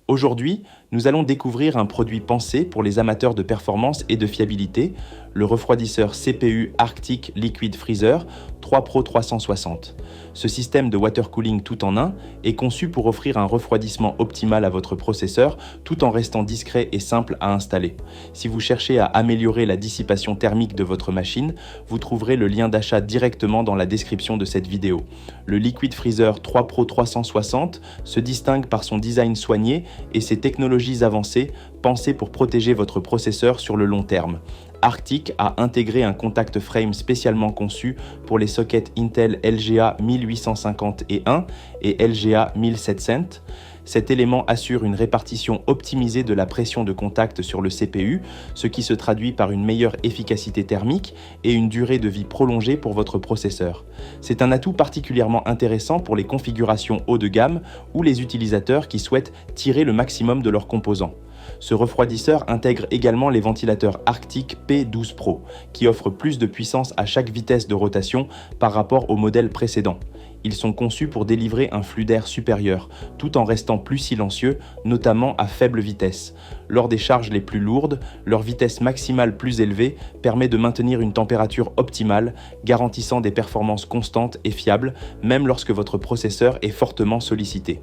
Aujourd'hui, nous allons découvrir un produit pensé pour les amateurs de performance et de fiabilité, le refroidisseur CPU Arctic Liquid Freezer 3 Pro 360. Ce système de water cooling tout en un est conçu pour offrir un refroidissement optimal à votre processeur tout en restant discret et simple à installer. Si vous cherchez à améliorer la dissipation thermique de votre machine, vous trouverez le lien d'achat directement dans la description de cette vidéo. Le Liquid Freezer 3 Pro 360 se distingue par son design soigné et ses technologies avancées pensées pour protéger votre processeur sur le long terme. Arctic a intégré un contact frame spécialement conçu pour les sockets Intel LGA 1851 et LGA 1700. Cet élément assure une répartition optimisée de la pression de contact sur le CPU, ce qui se traduit par une meilleure efficacité thermique et une durée de vie prolongée pour votre processeur. C'est un atout particulièrement intéressant pour les configurations haut de gamme ou les utilisateurs qui souhaitent tirer le maximum de leurs composants. Ce refroidisseur intègre également les ventilateurs Arctic P12 Pro, qui offrent plus de puissance à chaque vitesse de rotation par rapport au modèle précédent. Ils sont conçus pour délivrer un flux d'air supérieur, tout en restant plus silencieux, notamment à faible vitesse. Lors des charges les plus lourdes, leur vitesse maximale plus élevée permet de maintenir une température optimale, garantissant des performances constantes et fiables, même lorsque votre processeur est fortement sollicité.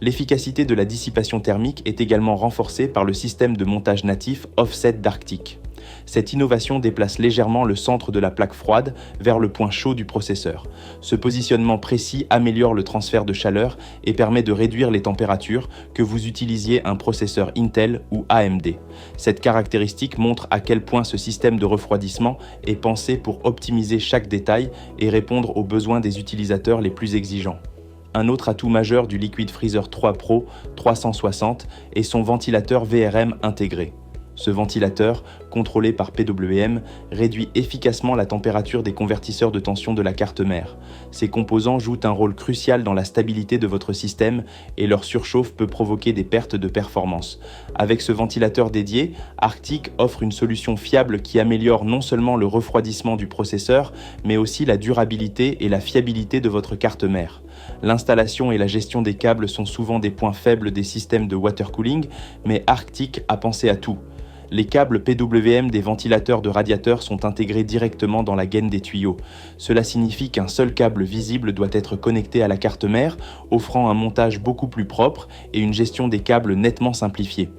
L'efficacité de la dissipation thermique est également renforcée par le système de montage natif Offset d'Arctic. Cette innovation déplace légèrement le centre de la plaque froide vers le point chaud du processeur. Ce positionnement précis améliore le transfert de chaleur et permet de réduire les températures, que vous utilisiez un processeur Intel ou AMD. Cette caractéristique montre à quel point ce système de refroidissement est pensé pour optimiser chaque détail et répondre aux besoins des utilisateurs les plus exigeants. Un autre atout majeur du Liquid Freezer 3 Pro 360 est son ventilateur VRM intégré. Ce ventilateur, contrôlé par PWM, réduit efficacement la température des convertisseurs de tension de la carte mère. Ces composants jouent un rôle crucial dans la stabilité de votre système et leur surchauffe peut provoquer des pertes de performance. Avec ce ventilateur dédié, Arctic offre une solution fiable qui améliore non seulement le refroidissement du processeur, mais aussi la durabilité et la fiabilité de votre carte mère. L'installation et la gestion des câbles sont souvent des points faibles des systèmes de water cooling, mais Arctic a pensé à tout. Les câbles PWM des ventilateurs de radiateurs sont intégrés directement dans la gaine des tuyaux. Cela signifie qu'un seul câble visible doit être connecté à la carte mère, offrant un montage beaucoup plus propre et une gestion des câbles nettement simplifiée.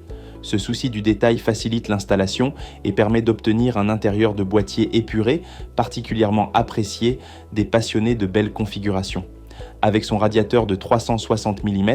Ce souci du détail facilite l'installation et permet d'obtenir un intérieur de boîtier épuré, particulièrement apprécié des passionnés de belles configurations. Avec son radiateur de 360 mm,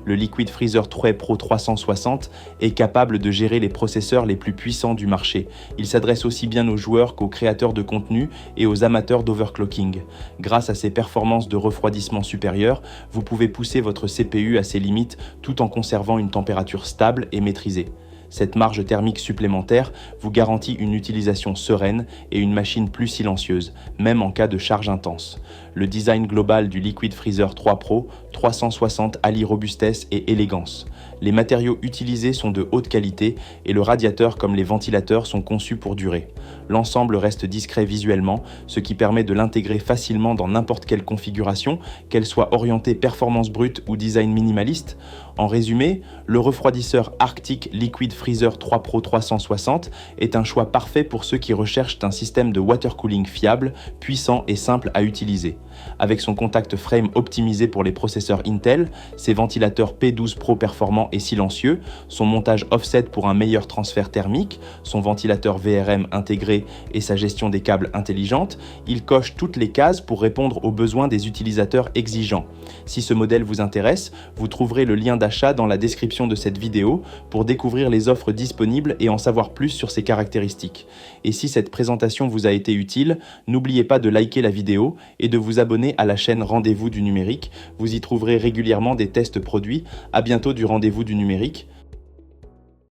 le Liquid Freezer 3 Pro 360 est capable de gérer les processeurs les plus puissants du marché. Il s'adresse aussi bien aux joueurs qu'aux créateurs de contenu et aux amateurs d'overclocking. Grâce à ses performances de refroidissement supérieures, vous pouvez pousser votre CPU à ses limites tout en conservant une température stable et maîtrisée. Cette marge thermique supplémentaire vous garantit une utilisation sereine et une machine plus silencieuse, même en cas de charge intense. Le design global du Liquid Freezer 3 Pro 360 allie robustesse et élégance. Les matériaux utilisés sont de haute qualité et le radiateur comme les ventilateurs sont conçus pour durer. L'ensemble reste discret visuellement, ce qui permet de l'intégrer facilement dans n'importe quelle configuration, qu'elle soit orientée performance brute ou design minimaliste. En résumé, le refroidisseur Arctic Liquid Freezer 3 Pro 360 est un choix parfait pour ceux qui recherchent un système de water cooling fiable, puissant et simple à utiliser. Avec son contact frame optimisé pour les processeurs Intel, ses ventilateurs P12 Pro performants et silencieux, son montage offset pour un meilleur transfert thermique, son ventilateur VRM intégré et sa gestion des câbles intelligente, il coche toutes les cases pour répondre aux besoins des utilisateurs exigeants. Si ce modèle vous intéresse, vous trouverez le lien d'achat dans la description de cette vidéo pour découvrir les offres disponibles et en savoir plus sur ses caractéristiques. Et si cette présentation vous a été utile, n'oubliez pas de liker la vidéo et de vous abonner à la chaîne Rendez-vous du numérique. Vous y trouverez régulièrement des tests produits. À bientôt du Rendez-vous du numérique.